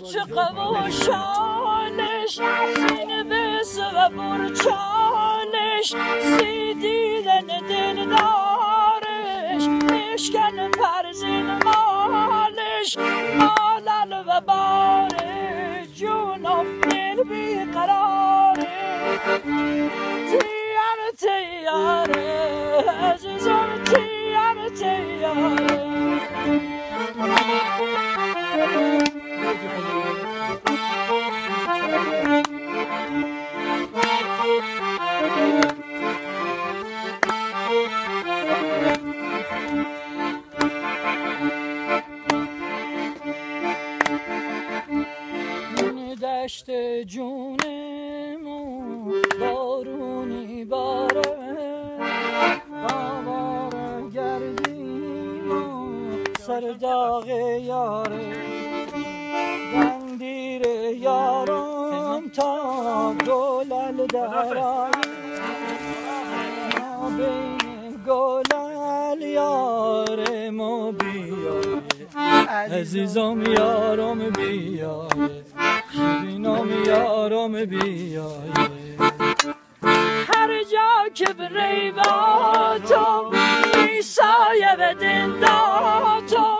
عاشق و شانش سینه بس و برچانش سی دیدن دل دارش اشکن پرزین مالش مالل و بار جونم دل بیقراره تیاره عزیزم تیاره دشت جونمون بارونی باره آواره گردیم و سر داغ یاره دندیر یارم تا گلل درای بین گلل یارم و بیاره عزیزم یارم بیاره شیرینم یارم بیاره هر جا که بری باتم میسایه به دنداتم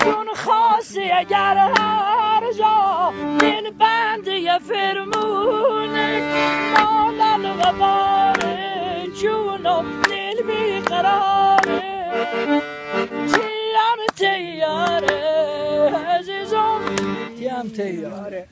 چون خاصی اگر هر جا دل بنده فرمونه مالل و باره جونم دل بیقراره تیم تیاره عزیزم تیم تیاره